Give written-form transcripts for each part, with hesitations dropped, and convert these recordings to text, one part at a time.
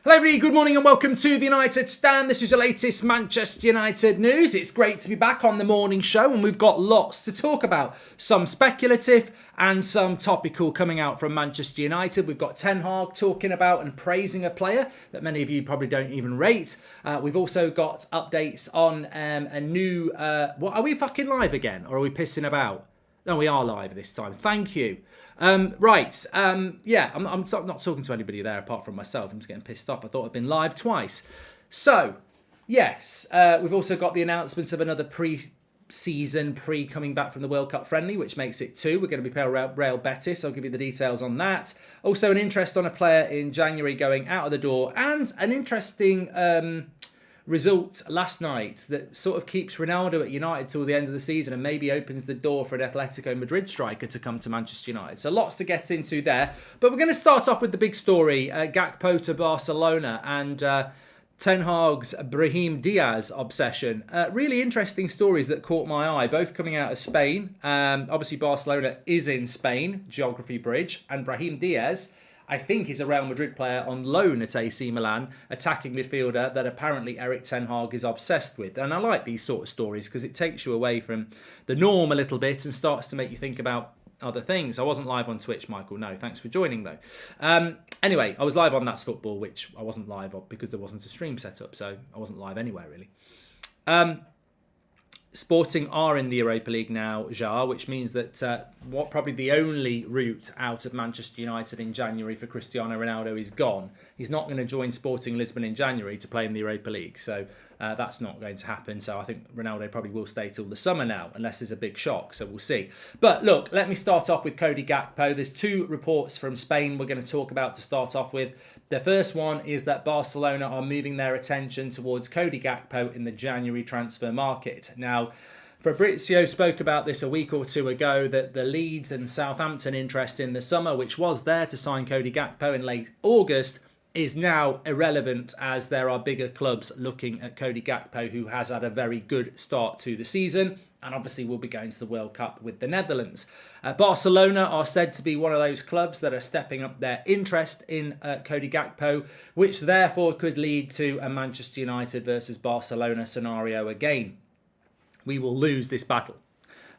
Hello everybody, good morning and welcome to the United Stand. This is your latest Manchester United news. It's great to be back on the morning show and we've got lots to talk about. Some speculative and some topical coming out from Manchester United. We've got Ten Hag talking about and praising a player that many of you probably don't even rate. We've also got updates on a new... Are we fucking live again or are we pissing about? No, we are live this time. Thank you. I'm not talking to anybody there apart from myself. I'm just getting pissed off. I thought I'd been live twice. So, yes, we've also got the announcement of another pre-season, coming back from the World Cup friendly, which makes it 2. We're going to be playing Real Betis. I'll give you the details on that. Also, an interest on a player in January going out of the door, and an interesting result last night that sort of keeps Ronaldo at United till the end of the season and maybe opens the door for an Atletico Madrid striker to come to Manchester United. So lots to get into there. But we're going to start off with the big story, GAKPO to Barcelona and Ten Hag's Brahim Diaz obsession. Really interesting stories that caught my eye, both coming out of Spain. Obviously Barcelona is in Spain, geography bridge, and Brahim Diaz, I think, is a Real Madrid player on loan at AC Milan, attacking midfielder that apparently Erik Ten Hag is obsessed with. And I like these sort of stories because it takes you away from the norm a little bit and starts to make you think about other things. I wasn't live on Twitch, Michael. No, thanks for joining though. Anyway, I was live on That's Football, which I wasn't live on because there wasn't a stream set up, so I wasn't live anywhere really. Sporting are in the Europa League now, Jar, which means that probably the only route out of Manchester United in January for Cristiano Ronaldo is gone. He's not going to join Sporting Lisbon in January to play in the Europa League, so that's not going to happen. So I think Ronaldo probably will stay till the summer now, unless there's a big shock, so we'll see. But look, let me start off with Cody Gakpo. There's 2 reports from Spain we're going to talk about to start off with. The first one is that Barcelona are moving their attention towards Cody Gakpo in the January transfer market. Now, Fabrizio spoke about this a week or 2 ago, that the Leeds and Southampton interest in the summer, which was there to sign Cody Gakpo in late August, is now irrelevant as there are bigger clubs looking at Cody Gakpo, who has had a very good start to the season and obviously will be going to the World Cup with the Netherlands. Barcelona are said to be one of those clubs that are stepping up their interest in Cody Gakpo, which therefore could lead to a Manchester United versus Barcelona scenario again. We will lose this battle.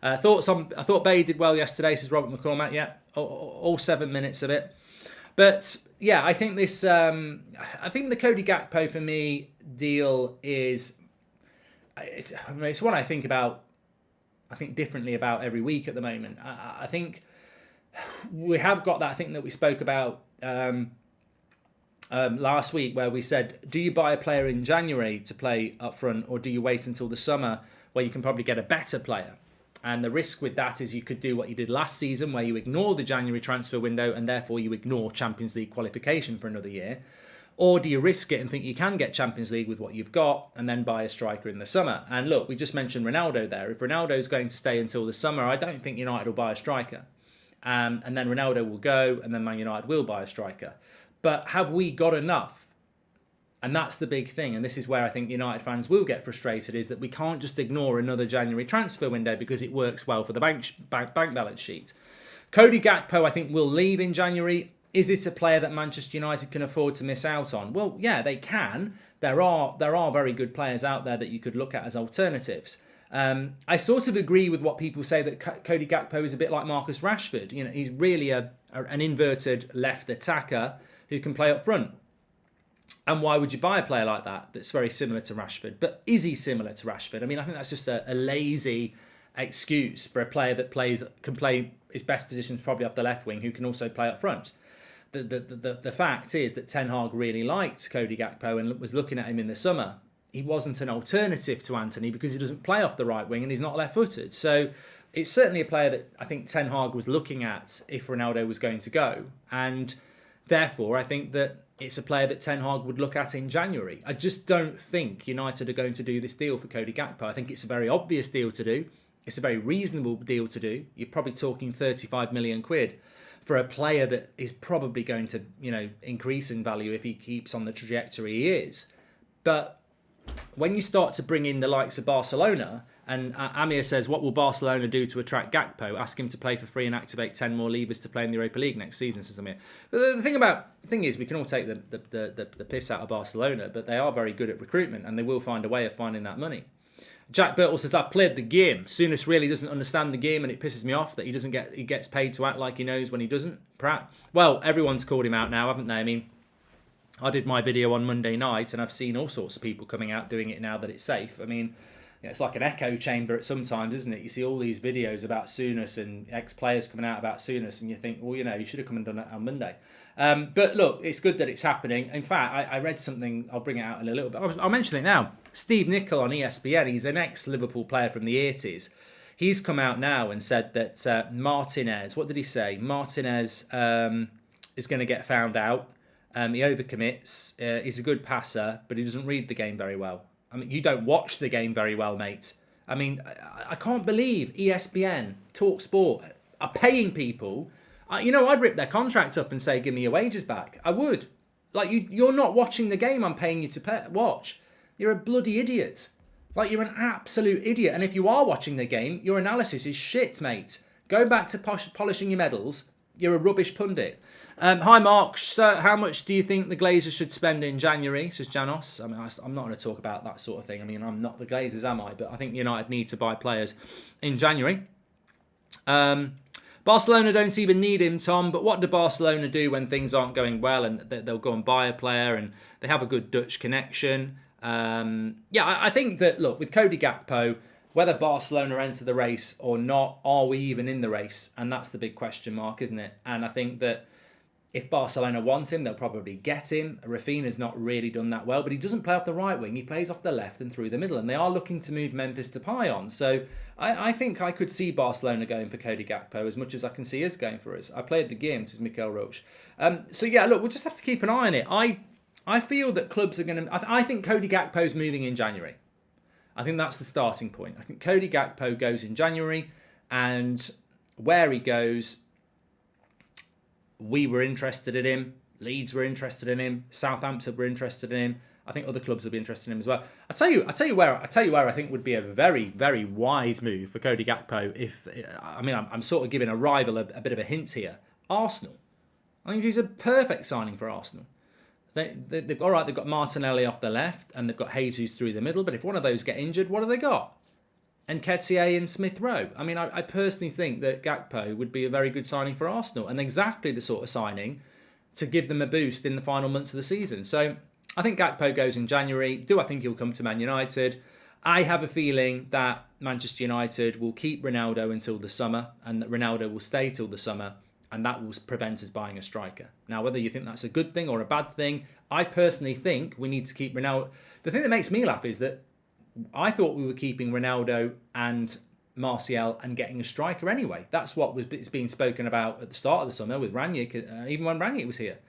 I thought Bay did well yesterday, says Robert McCormack. Yeah, all 7 minutes of it. But yeah, I think this. I think the Cody Gakpo for me deal is. It's one I think about. I think differently about every week at the moment. I think we have got that thing that we spoke about last week, where we said, do you buy a player in January to play up front, or do you wait until the summer where you can probably get a better player? And the risk with that is you could do what you did last season, where you ignore the January transfer window and therefore you ignore Champions League qualification for another year. Or do you risk it and think you can get Champions League with what you've got and then buy a striker in the summer? And look, we just mentioned Ronaldo there. If Ronaldo's going to stay until the summer, I don't think United will buy a striker. And then Ronaldo will go and then Man United will buy a striker. But have we got enough? And that's the big thing. And this is where I think United fans will get frustrated, is that we can't just ignore another January transfer window because it works well for the bank balance sheet. Cody Gakpo, I think, will leave in January. Is it a player that Manchester United can afford to miss out on? Well, yeah, they can. There are very good players out there that you could look at as alternatives. I sort of agree with what people say, that Cody Gakpo is a bit like Marcus Rashford. You know, he's really an inverted left attacker who can play up front. And why would you buy a player like that that's very similar to Rashford? But is he similar to Rashford? I mean, I think that's just a lazy excuse for a player that can play his best positions probably off the left wing, who can also play up front. The fact is that Ten Hag really liked Cody Gakpo and was looking at him in the summer. He wasn't an alternative to Anthony because he doesn't play off the right wing and he's not left-footed. So it's certainly a player that I think Ten Hag was looking at if Ronaldo was going to go. And therefore, I think that it's a player that Ten Hag would look at in January. I just don't think United are going to do this deal for Cody Gakpo. I think it's a very obvious deal to do. It's a very reasonable deal to do. You're probably talking 35 million quid for a player that is probably going to, increase in value if he keeps on the trajectory he is. But when you start to bring in the likes of Barcelona, And Amir says, what will Barcelona do to attract GAKPO? Ask him to play for free and activate 10 more levers to play in the Europa League next season, says Amir. But the thing is, we can all take the piss out of Barcelona, but they are very good at recruitment, and they will find a way of finding that money. Jack Birtle says, I've played the game. Souness really doesn't understand the game, and it pisses me off that he gets paid to act like he knows when he doesn't. Pratt. Well, everyone's called him out now, haven't they? I mean, I did my video on Monday night, and I've seen all sorts of people coming out doing it now that it's safe. I mean, it's like an echo chamber at sometimes, isn't it? You see all these videos about Souness and ex-players coming out about Souness, and you think, well, you should have come and done it on Monday. But look, it's good that it's happening. In fact, I read something, I'll bring it out in a little bit. I'll mention it now. Steve Nicol on ESPN, he's an ex-Liverpool player from the 80s. He's come out now and said that Martinez, what did he say? Martinez is going to get found out. He overcommits. He's a good passer, but he doesn't read the game very well. I mean, you don't watch the game very well, mate. I mean, I can't believe ESPN, TalkSport are paying people. I'd rip their contract up and say, give me your wages back. I would. Like, you're not watching the game I'm paying you to watch. You're a bloody idiot. Like, you're an absolute idiot. And if you are watching the game, your analysis is shit, mate. Go back to polishing your medals. You're a rubbish pundit. Hi, Mark. So how much do you think the Glazers should spend in January, says Janos? I mean, I'm not going to talk about that sort of thing. I mean, I'm not the Glazers, am I? But I think United need to buy players in January. Barcelona don't even need him, Tom. But what do Barcelona do when things aren't going well and they'll go and buy a player and they have a good Dutch connection? I think that, look, with Cody Gakpo, whether Barcelona enter the race or not, are we even in the race? And that's the big question mark, isn't it? And I think that if Barcelona want him, they'll probably get him. Rafinha's not really done that well, but he doesn't play off the right wing. He plays off the left and through the middle. And they are looking to move Memphis Depay on. So I think I could see Barcelona going for Cody Gakpo as much as I can see us going for us. I played the game, says Mikel Roach. Look, we'll just have to keep an eye on it. I feel that clubs are going to... I think Cody Gakpo's moving in January. I think that's the starting point. I think Cody Gakpo goes in January, and where he goes, we were interested in him. Leeds were interested in him. Southampton were interested in him. I think other clubs will be interested in him as well. I tell you where I think would be a very, very wise move for Cody Gakpo. I'm sort of giving a rival a bit of a hint here. Arsenal. I think he's a perfect signing for Arsenal. They've got Martinelli off the left and they've got Jesus through the middle. But if one of those get injured, what have they got? Nketiah and Smith Rowe. I mean, I personally think that Gakpo would be a very good signing for Arsenal and exactly the sort of signing to give them a boost in the final months of the season. So I think Gakpo goes in January. Do I think he'll come to Man United? I have a feeling that Manchester United will keep Ronaldo until the summer and that Ronaldo will stay till the summer. And that will prevent us buying a striker. Now, whether you think that's a good thing or a bad thing, I personally think we need to keep Ronaldo. The thing that makes me laugh is that I thought we were keeping Ronaldo and Martial and getting a striker anyway. That's what was being spoken about at the start of the summer with Rangnick, even when Rangnick was here.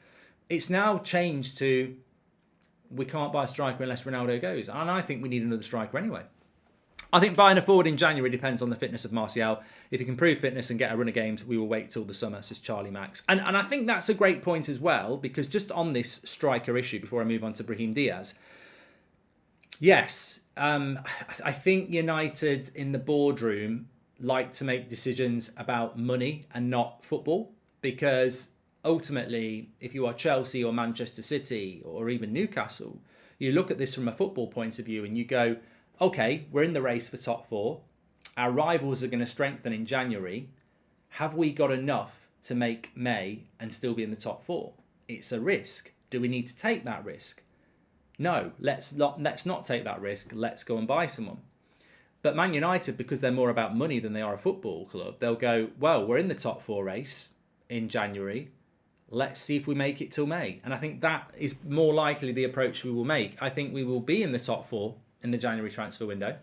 It's now changed to we can't buy a striker unless Ronaldo goes. And I think we need another striker anyway. I think buying a forward in January depends on the fitness of Martial. If he can prove fitness and get a run of games, we will wait till the summer, says Charlie Max. And I think that's a great point as well, because just on this striker issue, before I move on to Brahim Diaz, yes, I think United in the boardroom like to make decisions about money and not football, because ultimately, if you are Chelsea or Manchester City or even Newcastle, you look at this from a football point of view and you go, okay, we're in the race for top four. Our rivals are going to strengthen in January. Have we got enough to make May and still be in the top four? It's a risk. Do we need to take that risk? No, let's not take that risk. Let's go and buy someone. But Man United, because they're more about money than they are a football club, they'll go, well, we're in the top four race in January. Let's see if we make it till May. And I think that is more likely the approach we will make. I think we will be in the top four in the January transfer window.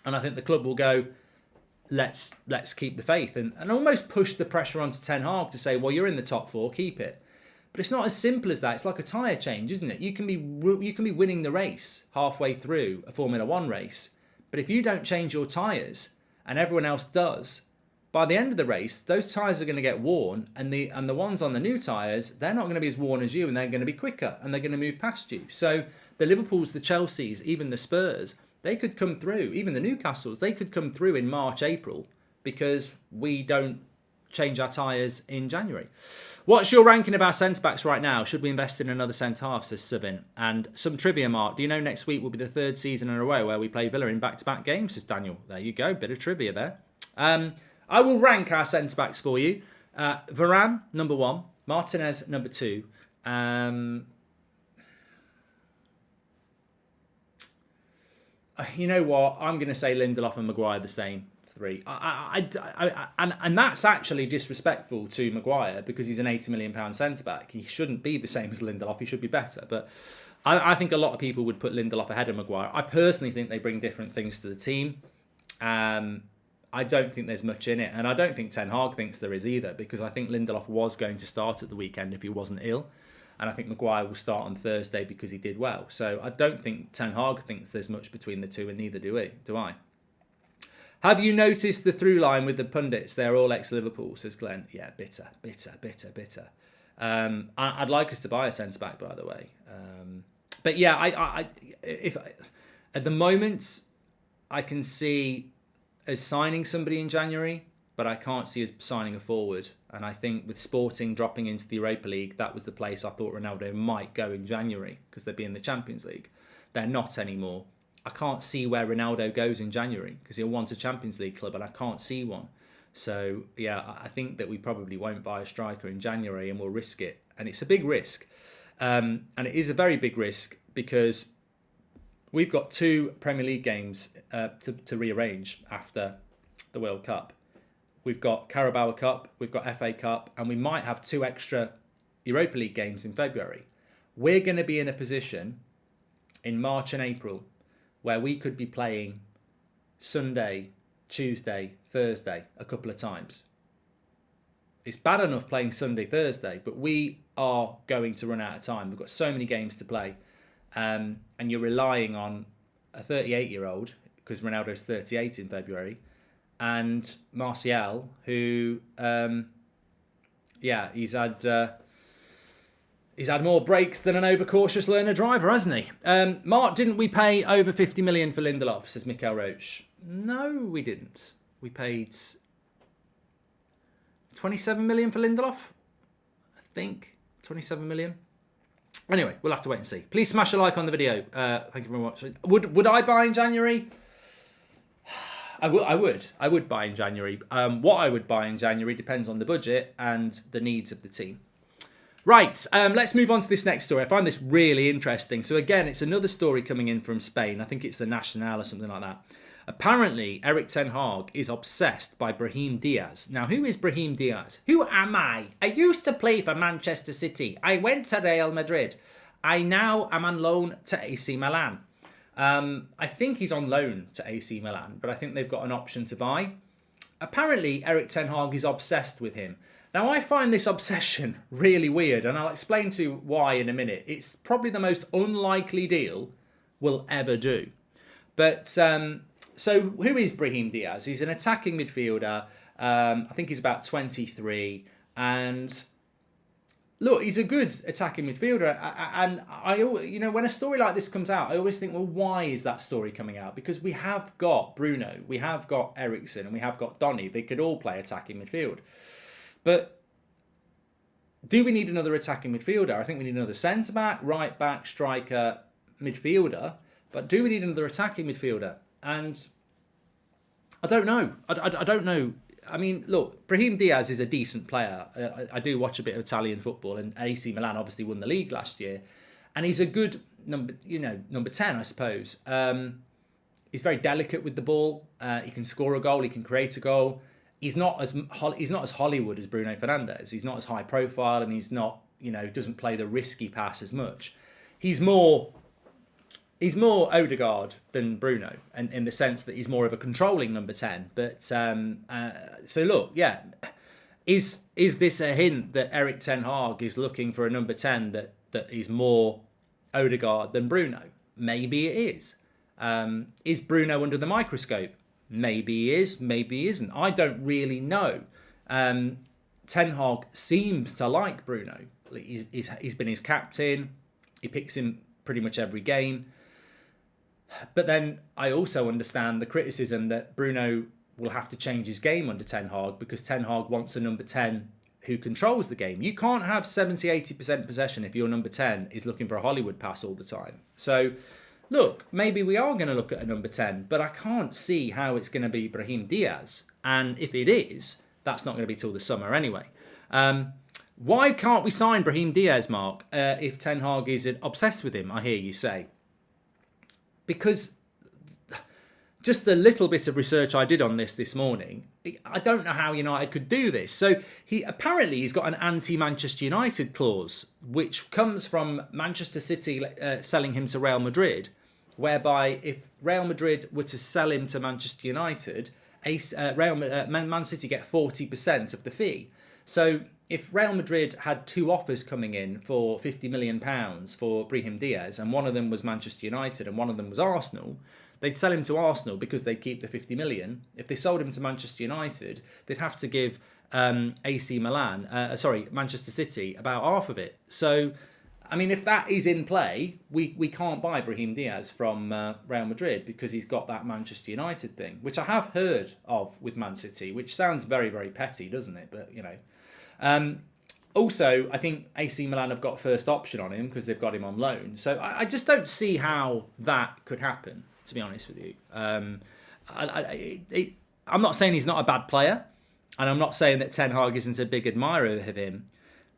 And I think the club will go, let's keep the faith and almost push the pressure onto Ten Hag to say, well, you're in the top four, keep it. But it's not as simple as that. It's like a tyre change, isn't it? You can be winning the race halfway through a Formula One race. But if you don't change your tyres and everyone else does, by the end of the race, those tyres are going to get worn and the ones on the new tyres, they're not going to be as worn as you and they're going to be quicker and they're going to move past you. So the Liverpools, the Chelseas, even the Spurs, they could come through. Even the Newcastles, they could come through in March, April, because we don't change our tyres in January. What's your ranking of our centre-backs right now? Should we invest in another centre-half, says Subin. And some trivia, Mark. Do you know next week will be the third season in a row where we play Villa in back-to-back games, says Daniel. There you go, bit of trivia there. I will rank our centre-backs for you. Varane, number 1. Martinez, number 2. You know what? I'm going to say Lindelof and Maguire the same 3. And that's actually disrespectful to Maguire because he's an £80 million centre-back. He shouldn't be the same as Lindelof. He should be better. But I think a lot of people would put Lindelof ahead of Maguire. I personally think they bring different things to the team. I don't think there's much in it. And I don't think Ten Hag thinks there is either, because I think Lindelof was going to start at the weekend if he wasn't ill. And I think Maguire will start on Thursday because he did well. So I don't think Ten Hag thinks there's much between the two, and neither do I. Have you noticed the through line with the pundits? They're all ex-Liverpool, says Glenn. Yeah, bitter. I'd like us to buy a centre-back, by the way. But yeah, if at the moment, I can see as signing somebody in January, but I can't see us signing a forward. And I think with Sporting dropping into the Europa League, that was the place I thought Ronaldo might go in January because they'd be in the Champions League. They're not anymore. I can't see where Ronaldo goes in January because he'll want a Champions League club and I can't see one. So, yeah, I think that we probably won't buy a striker in January and we'll risk it. And it's a big risk. And it is a very big risk because we've got 2 Premier League games to rearrange after the World Cup. We've got Carabao Cup, we've got FA Cup, and we might have 2 extra Europa League games in February. We're going to be in a position in March and April where we could be playing Sunday, Tuesday, Thursday a couple of times. It's bad enough playing Sunday, Thursday, but we are going to run out of time. We've got so many games to play. And you're relying on a 38-year-old, because Ronaldo's 38 in February, and Martial, who, he's had more breaks than an overcautious learner driver, hasn't he? Mark, didn't we pay over 50 million for Lindelof, says Mikael Roach. No, we didn't. We paid 27 million for Lindelof, I think. 27 million. Anyway, we'll have to wait and see. Please smash a like on the video. Thank you very much. Would I buy in January? I would. I would buy in January. What I would buy in January depends on the budget and the needs of the team. Right, let's move on to this next story. I find this really interesting. So again, it's another story coming in from Spain. I think it's the Nacional or something like that. Apparently, Erik Ten Hag is obsessed by Brahim Diaz. Now, who is Brahim Diaz? Who am I? I used to play for Manchester City. I went to Real Madrid. I now am on loan to AC Milan. I think he's on loan to AC Milan, but I think they've got an option to buy. Apparently, Erik Ten Hag is obsessed with him. Now, I find this obsession really weird, and I'll explain to you why in a minute. It's probably the most unlikely deal we'll ever do. But, so who is Brahim Diaz? He's an attacking midfielder. I think he's about 23. And look, he's a good attacking midfielder. And when a story like this comes out, I always think, well, why is that story coming out? Because we have got Bruno, we have got Eriksen, and we have got Donny. They could all play attacking midfield. But do we need another attacking midfielder? I think we need another centre-back, right-back, striker, midfielder. But do we need another attacking midfielder? And I don't know. I don't know. I mean, look, Brahim Diaz is a decent player. I do watch a bit of Italian football, and AC Milan obviously won the league last year. And he's a good number 10, I suppose. He's very delicate with the ball. He can score a goal. He can create a goal. He's not as Hollywood as Bruno Fernandes. He's not as high profile, and he's not, doesn't play the risky pass as much. He's more Odegaard than Bruno, and in the sense that he's more of a controlling number 10. But so look, yeah, is this a hint that Erik Ten Hag is looking for a number 10 that is more Odegaard than Bruno? Maybe it is. Is Bruno under the microscope? Maybe he is, maybe he isn't. I don't really know. Ten Hag seems to like Bruno. He's been his captain. He picks him pretty much every game. But then I also understand the criticism that Bruno will have to change his game under Ten Hag because Ten Hag wants a number 10 who controls the game. You can't have 70-80% possession if your number 10 is looking for a Hollywood pass all the time. So, look, maybe we are going to look at a number 10, but I can't see how it's going to be Brahim Diaz. And if it is, that's not going to be till the summer anyway. Why can't we sign Brahim Diaz, Mark, if Ten Hag is obsessed with him, I hear you say? Because just the little bit of research I did on this morning, I don't know how United could do this. So he's got an anti-Manchester United clause, which comes from Manchester City selling him to Real Madrid, whereby if Real Madrid were to sell him to Manchester United, Man City get 40% of the fee. So if Real Madrid had two offers coming in for £50 million for Brahim Diaz, and one of them was Manchester United and one of them was Arsenal, they'd sell him to Arsenal because they'd keep the 50 million. If they sold him to Manchester United, they'd have to give Manchester City about half of it. So, I mean, if that is in play, we can't buy Brahim Diaz from Real Madrid because he's got that Manchester United thing, which I have heard of with Man City, which sounds very, very petty, doesn't it? But, you know. Also, I think AC Milan have got first option on him because they've got him on loan. So I just don't see how that could happen, to be honest with you. I'm not saying he's not a bad player, and I'm not saying that Ten Hag isn't a big admirer of him,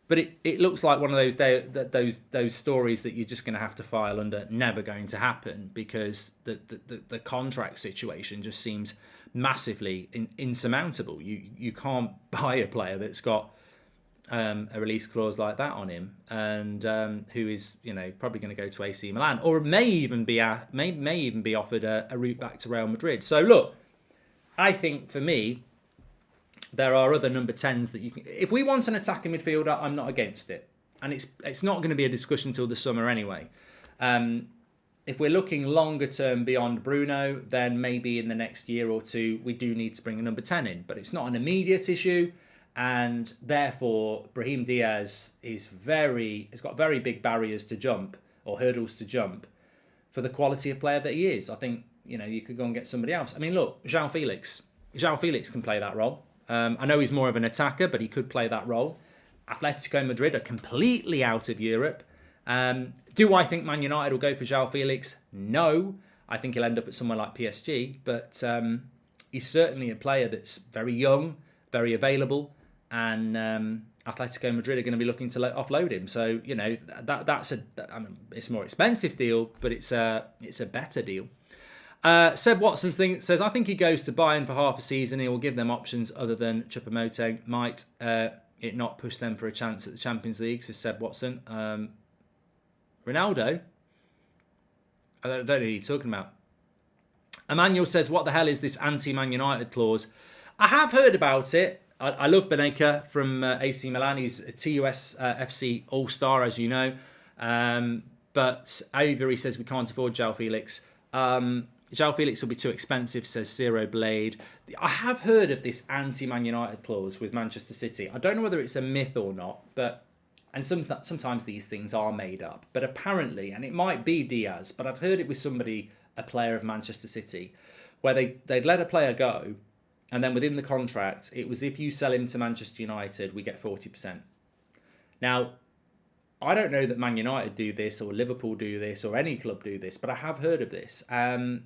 but it looks like one of those stories that you're just going to have to file under never going to happen because the contract situation just seems massively insurmountable. You can't buy a player that's got a release clause like that on him, and who is probably going to go to AC Milan, or may even be offered a route back to Real Madrid. So look, I think for me, there are other number 10s that you can. If we want an attacking midfielder, I'm not against it, and it's not going to be a discussion till the summer anyway. If we're looking longer term beyond Bruno, then maybe in the next year or two we do need to bring a number 10 in, but it's not an immediate issue. And therefore, Brahim Diaz has got very big barriers to jump, or hurdles to jump, for the quality of player that he is. I think, you could go and get somebody else. I mean, look, João Felix can play that role. I know he's more of an attacker, but he could play that role. Atletico Madrid are completely out of Europe. Do I think Man United will go for João Felix? No. I think he'll end up at somewhere like PSG, but he's certainly a player that's very young, very available, and Atletico Madrid are going to be looking to offload him. So that's it's a more expensive deal, but it's a better deal. Seb Watson says, I think he goes to Bayern for half a season. He will give them options other than Choupo-Moting. Might it not push them for a chance at the Champions League? Says Seb Watson. Ronaldo? I don't know who you're talking about. Emmanuel says, what the hell is this anti-Man United clause? I have heard about it. I love Beneka from AC Milan. He's a TUS FC All-Star, as you know. But Avery says we can't afford João Felix. João Felix will be too expensive, says Zero Blade. I have heard of this anti-Man United clause with Manchester City. I don't know whether it's a myth or not, and sometimes these things are made up. But apparently, and it might be Diaz, but I've heard it with a player of Manchester City, where they'd let a player go, and then within the contract, it was if you sell him to Manchester United, we get 40%. Now, I don't know that Man United do this, or Liverpool do this, or any club do this, but I have heard of this. And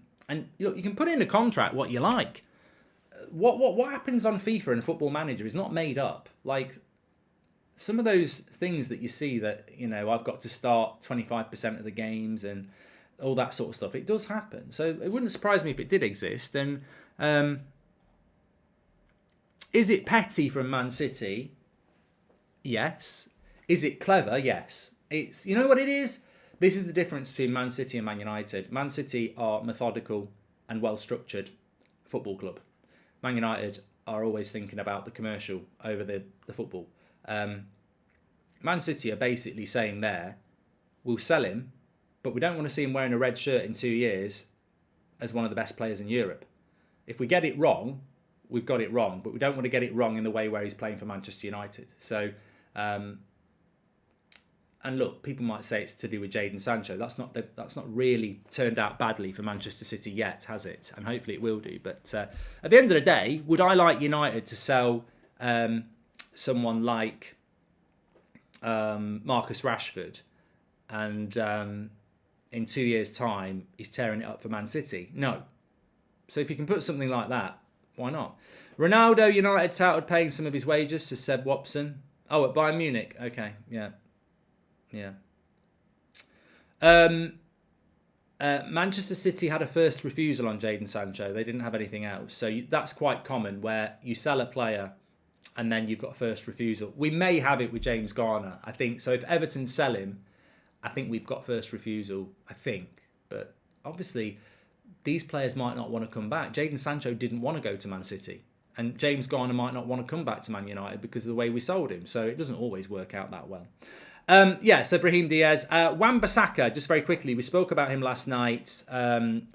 look, you can put in a contract what you like. What happens on FIFA and Football Manager is not made up. Like, some of those things that you see that, I've got to start 25% of the games and all that sort of stuff, it does happen. So it wouldn't surprise me if it did exist. And is it petty from Man City? Yes. Is it clever? Yes. It's, you know what it is? This is the difference between Man City and Man United. Man City are methodical and well-structured football club. Man United are always thinking about the commercial over the football. Man City are basically saying we'll sell him, but we don't want to see him wearing a red shirt in 2 years as one of the best players in Europe. If we get it wrong, we've got it wrong, but we don't want to get it wrong in the way where he's playing for Manchester United. So, And look, people might say it's to do with Jadon Sancho. That's not really turned out badly for Manchester City yet, has it? And hopefully it will do. But at the end of the day, would I like United to sell someone like Marcus Rashford, and in 2 years' time he's tearing it up for Man City? No. So if you can put something like that, why not? Ronaldo, United touted paying some of his wages to Seb Watson. Oh, at Bayern Munich. Okay, yeah. Manchester City had a first refusal on Jadon Sancho. They didn't have anything else. So that's quite common, where you sell a player and then you've got a first refusal. We may have it with James Garner, I think. So if Everton sell him, I think we've got first refusal, I think. But obviously, these players might not want to come back. Jadon Sancho didn't want to go to Man City. And James Garner might not want to come back to Man United because of the way we sold him. So it doesn't always work out that well. So Brahim Diaz. Wan-Bissaka, just very quickly, we spoke about him last night.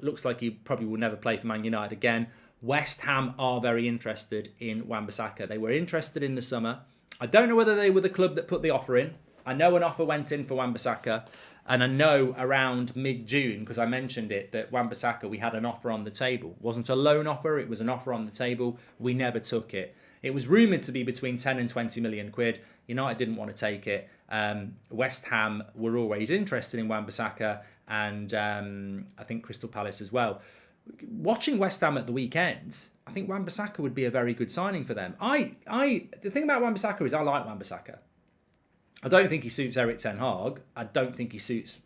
Looks like he probably will never play for Man United again. West Ham are very interested in Wan-Bissaka. They were interested in the summer. I don't know whether they were the club that put the offer in. I know an offer went in for Wan-Bissaka. And I know around mid-June, because I mentioned it, that Wan-Bissaka, we had an offer on the table. It wasn't a loan offer, it was an offer on the table. We never took it. It was rumoured to be between 10 and 20 million quid. United didn't want to take it. West Ham were always interested in Wan-Bissaka, and I think Crystal Palace as well. Watching West Ham at the weekend, I think Wan-Bissaka would be a very good signing for them. The thing about Wan-Bissaka is I like Wan-Bissaka. I don't think he suits Erik ten Hag. I don't think he suits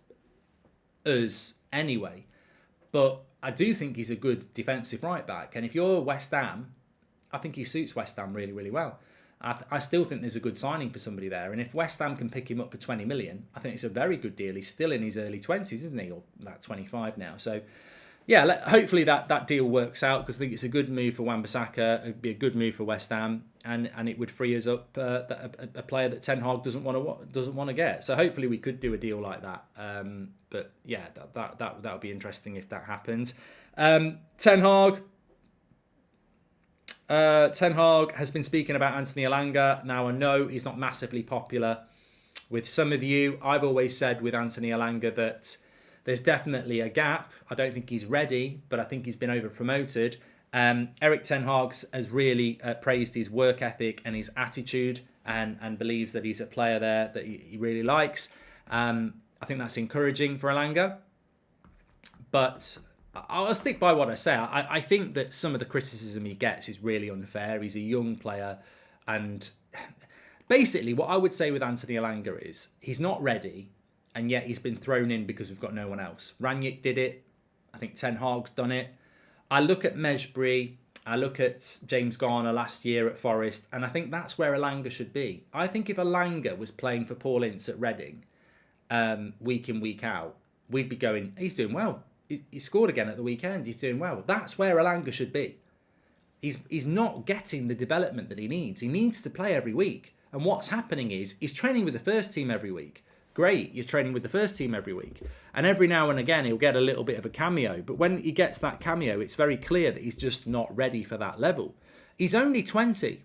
us anyway. But I do think he's a good defensive right back. And if you're West Ham, I think he suits West Ham really, really well. I still think there's a good signing for somebody there. And if West Ham can pick him up for 20 million, I think it's a very good deal. He's still in his early 20s, isn't he? Or about 25 now. So, yeah, hopefully that deal works out, because I think it's a good move for Wan-Bissaka. It'd be a good move for West Ham, and it would free us up a player that Ten Hag doesn't want to get. So hopefully we could do a deal like that. But yeah, that would be interesting if that happens. Ten Hag has been speaking about Anthony Elanga. Now, I know he's not massively popular with some of you. I've always said with Anthony Elanga that there's definitely a gap. I don't think he's ready, but I think he's been over-promoted. Erik ten Hag has really praised his work ethic and his attitude, and believes that he's a player there that he really likes. I think that's encouraging for Elanga. But I'll stick by what I say. I think that some of the criticism he gets is really unfair. He's a young player, and basically what I would say with Anthony Elanga is he's not ready, and yet he's been thrown in because we've got no one else. Rangnick did it. I think Ten Hag's done it. I look at Mejbri. I look at James Garner last year at Forest, and I think that's where Elanga should be. I think if Elanga was playing for Paul Ince at Reading, week in, week out, we'd be going, he's doing well. He scored again at the weekend. He's doing well. That's where Elanga should be. He's not getting the development that he needs. He needs to play every week. And what's happening is he's training with the first team every week. Great, you're training with the first team every week. And every now and again, he'll get a little bit of a cameo. But when he gets that cameo, it's very clear that he's just not ready for that level. He's only 20.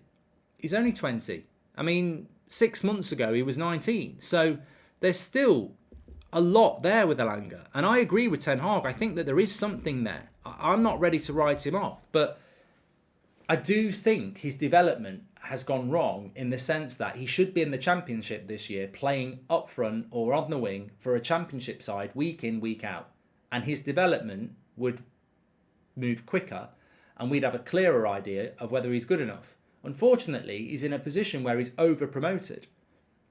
He's only 20. I mean, 6 months ago, he was 19. So there's still a lot there with Elanga. And I agree with Ten Hag. I think that there is something there. I'm not ready to write him off. But I do think his development has gone wrong in the sense that he should be in the Championship this year, playing up front or on the wing for a Championship side week in, week out. And his development would move quicker, and we'd have a clearer idea of whether he's good enough. Unfortunately, he's in a position where he's over-promoted.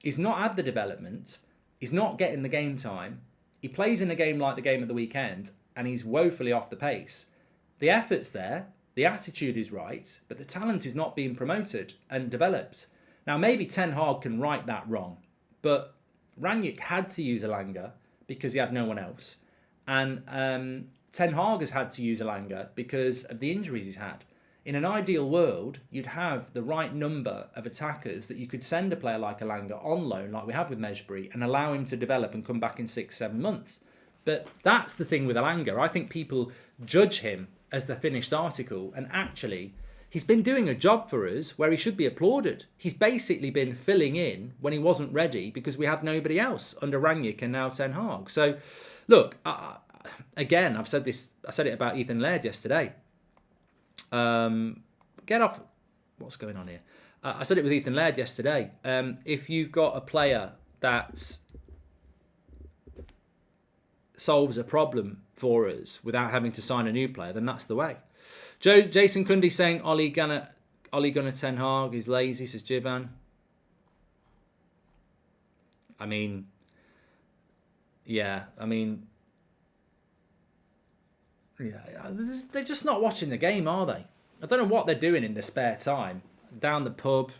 He's not had the development. He's not getting the game time. He plays in a game like the game of the weekend, and he's woefully off the pace. The effort's there. The attitude is right, but the talent is not being promoted and developed. Now, maybe Ten Hag can right that wrong, but Rangnick had to use Elanga because he had no one else. And Ten Hag has had to use Elanga because of the injuries he's had. In an ideal world, you'd have the right number of attackers that you could send a player like Elanga on loan, like we have with Mejbri, and allow him to develop and come back in 6-7 months. But that's the thing with Elanga. I think people judge him as the finished article, and actually he's been doing a job for us where he should be applauded. He's basically been filling in when he wasn't ready because we had nobody else under Rangnick and now Ten Hag. So, look, again, I said it about Ethan Laird yesterday. Get off. What's going on here? I said it with Ethan Laird yesterday. If you've got a player that solves a problem for us without having to sign a new player, then that's the way. Jason Cundy saying Ole Gunnar Ten Hag is lazy, says Jivan. I mean, yeah, they're just not watching the game, are they? I don't know what they're doing in their spare time. Down the pub,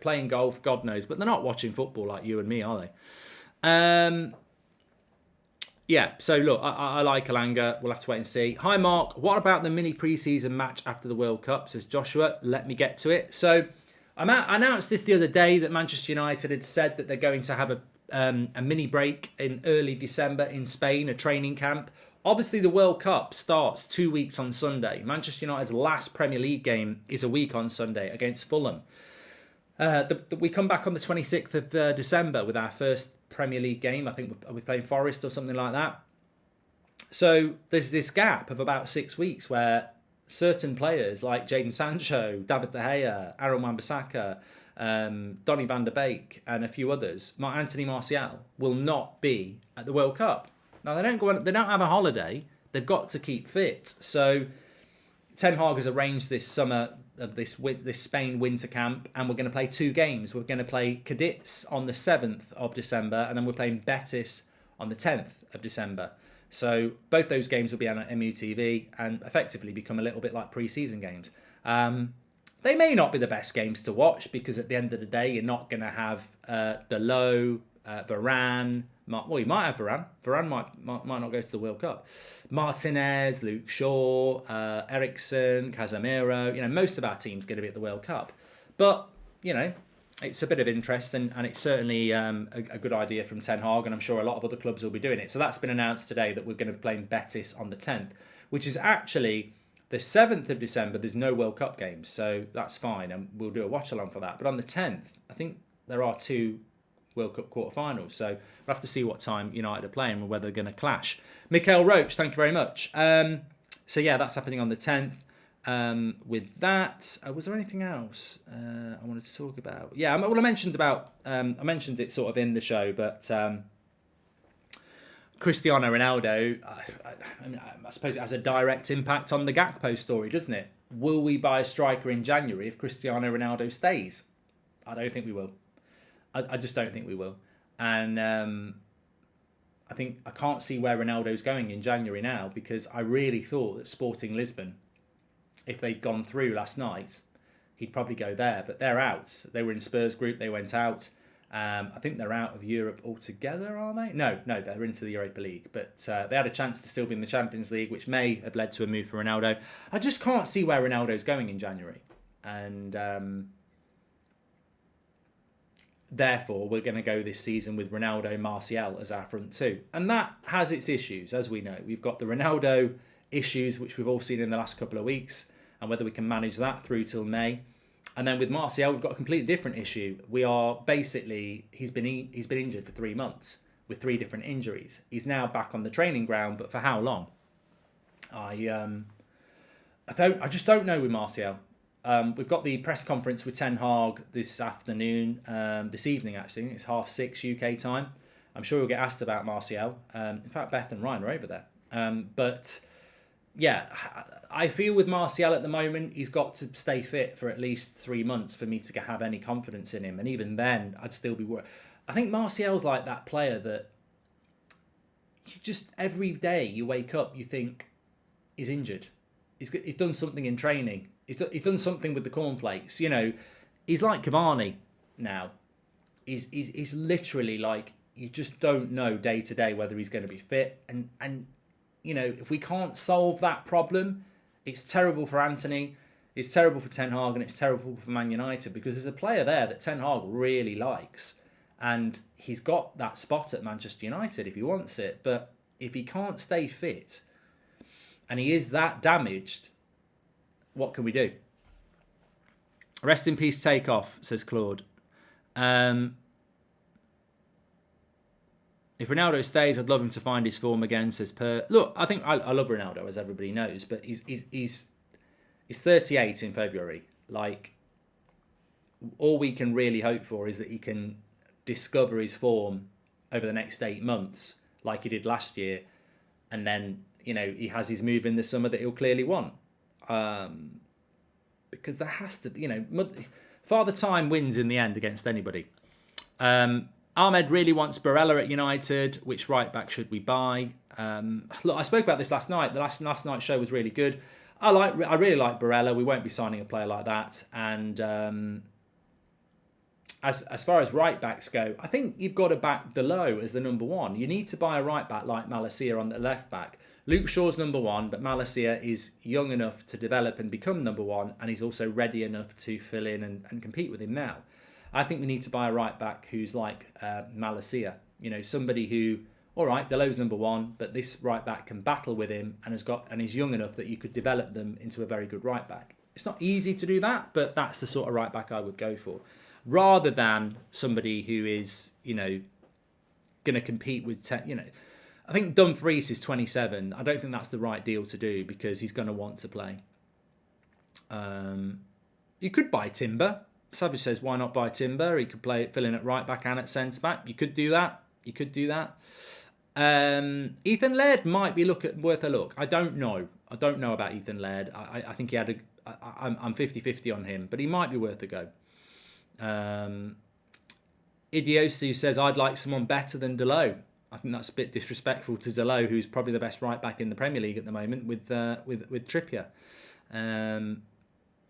playing golf, God knows. But they're not watching football like you and me, are they? Yeah, so look, I like Elanga. We'll have to wait and see. Hi, Mark. What about the mini pre-season match after the World Cup, says Joshua. Let me get to it. So I announced this the other day that Manchester United had said that they're going to have a mini break in early December in Spain, a training camp. Obviously, the World Cup starts 2 weeks on Sunday. Manchester United's last Premier League game is a week on Sunday against Fulham. We come back on the 26th of December with our first Premier League game. I think we're playing Forest or something like that. So there's this gap of about 6 weeks where certain players like Jadon Sancho, David De Gea, Aaron Wan-Bissaka, Donny van der Beek and a few others, Anthony Martial, will not be at the World Cup. Now, they don't have a holiday. They've got to keep fit. So Ten Hag has arranged this summer, this Spain winter camp, and we're going to play 2 games. We're going to play Cadiz on the 7th of December, and then we're playing Betis on the 10th of December. So both those games will be on MUTV and effectively become a little bit like pre-season games. They may not be the best games to watch because at the end of the day, you're not going to have Dalot, Varane. Well, you might have Varane. Varane might not go to the World Cup. Martinez, Luke Shaw, Eriksen, Casemiro. Most of our team's going to be at the World Cup. But, it's a bit of interest and it's certainly a good idea from Ten Hag, and I'm sure a lot of other clubs will be doing it. So that's been announced today that we're going to be playing Betis on the 10th, which is actually the 7th of December. There's no World Cup games, so that's fine, and we'll do a watch-along for that. But on the 10th, I think there are 2 World Cup quarterfinals, so we'll have to see what time United are playing and whether they're going to clash. Mikael Roach, thank you very much. So yeah, that's happening on the 10th. With that, was there anything else I wanted to talk about? Yeah, well, I mentioned it sort of in the show, but Cristiano Ronaldo, I suppose it has a direct impact on the GAKPO story, doesn't it? Will we buy a striker in January if Cristiano Ronaldo stays? I don't think we will. I just don't think we will. And I can't see where Ronaldo's going in January now, because I really thought that Sporting Lisbon, if they'd gone through last night, he'd probably go there. But they're out. They were in Spurs group. They went out. I think they're out of Europe altogether, are they? No, they're into the Europa League. But they had a chance to still be in the Champions League, which may have led to a move for Ronaldo. I just can't see where Ronaldo's going in January. And therefore, we're going to go this season with Ronaldo, Martial as our front 2. And that has its issues, as we know. We've got the Ronaldo issues, which we've all seen in the last couple of weeks, and whether we can manage that through till May. And then with Martial, we've got a completely different issue. We are basically, he's been injured for 3 months with 3 different injuries. He's now back on the training ground, but for how long? I just don't know with Martial. We've got the press conference with Ten Hag this evening actually. It's 6:30 UK time. I'm sure we'll get asked about Martial. In fact, Beth and Ryan are over there. But yeah, I feel with Martial at the moment, he's got to stay fit for at least 3 months for me to have any confidence in him. And even then, I'd still be worried. I think Martial's like that player that you just, every day you wake up, you think he's injured. He's done something in training. He's done something with the cornflakes. He's like Cavani now. He's literally like, you just don't know day to day whether he's going to be fit. And if we can't solve that problem, it's terrible for Anthony, it's terrible for Ten Hag, and it's terrible for Man United, because there's a player there that Ten Hag really likes, and he's got that spot at Manchester United if he wants it. But if he can't stay fit and he is that damaged, what can we do? Rest in peace, Takeoff, says Claude. If Ronaldo stays, I'd love him to find his form again, says Per. Look, I think I love Ronaldo, as everybody knows, but he's 38 in February. Like, all we can really hope for is that he can discover his form over the next 8 months, like he did last year, and then, you know, he has his move in the summer that he'll clearly want. Because there has to be, you know, Father Time wins in the end against anybody. Ahmed really wants Barella at United. Which right back should we buy? Look, I spoke about this last night. The last night's show was really good. I really like Barella. We won't be signing a player like that. And as far as right backs go, I think you've got to back Delo as the number one. You need to buy a right back like Malacia on the left back. Luke Shaw's number one, but Malacia is young enough to develop and become number one, and he's also ready enough to fill in and compete with him now. I think we need to buy a right back who's like Malacia. You know, somebody who, all right, Delo's number one, but this right back can battle with him and is young enough that you could develop them into a very good right back. It's not easy to do that, but that's the sort of right back I would go for, rather than somebody who is, you know, going to compete with, you know. I think Dumfries is 27. I don't think that's the right deal to do because he's going to want to play. You could buy Timber. Savage says, why not buy Timber? He could fill in at right back and at centre back. You could do that. Ethan Laird might be worth a look. I don't know about Ethan Laird. I think he had I'm 50-50 on him, but he might be worth a go. Idiosu says, I'd like someone better than Delo. I think that's a bit disrespectful to Delo, who's probably the best right back in the Premier League at the moment with Trippier.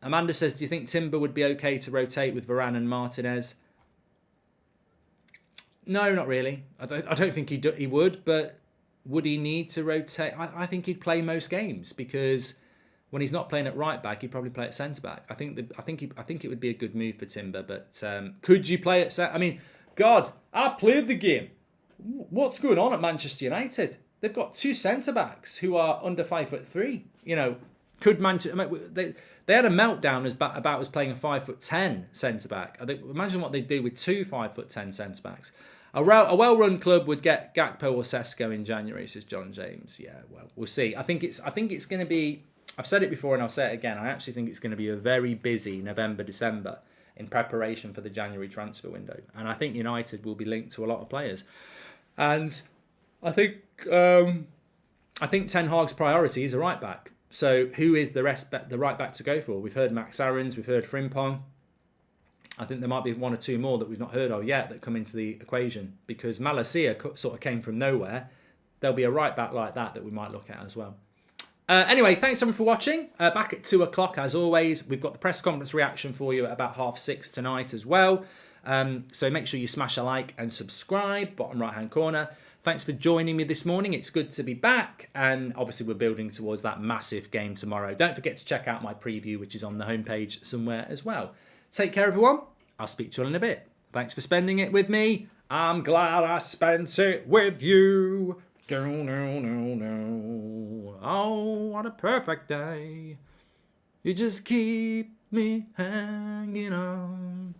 Amanda says, do you think Timber would be okay to rotate with Varane and Martinez? No, not really. I don't think he would, but would he need to rotate? I think he'd play most games because when he's not playing at right back, he'd probably play at centre back. I think it would be a good move for Timber, but could you play at centre? I mean, God, I played the game. What's going on at Manchester United? They've got 2 centre backs who are under 5'3". You know, could Manchester? They had a meltdown about us playing a 5'10" centre back. Imagine what they'd do with 2 5'10" centre backs. A well-run club would get Gakpo or Sesko in January, says John James. Yeah, well, we'll see. I think it's going to be. I've said it before and I'll say it again. I actually think it's going to be a very busy November, December in preparation for the January transfer window, and I think United will be linked to a lot of players. And I think Ten Hag's priority is a right back. So who is the right back to go for? We've heard Max Aarons, we've heard Frimpong. I think there might be 1 or 2 more that we've not heard of yet that come into the equation because Malacia sort of came from nowhere. There'll be a right back like that we might look at as well. Anyway, thanks everyone for watching. Back at 2 o'clock as always. We've got the press conference reaction for you at about 6:30 tonight as well. So make sure you smash a like and subscribe, bottom right hand corner. Thanks for joining me this morning. It's good to be back. And obviously we're building towards that massive game tomorrow. Don't forget to check out my preview, which is on the homepage somewhere as well. Take care, everyone. I'll speak to you all in a bit. Thanks for spending it with me. I'm glad I spent it with you. Oh, what a perfect day. You just keep me hanging on.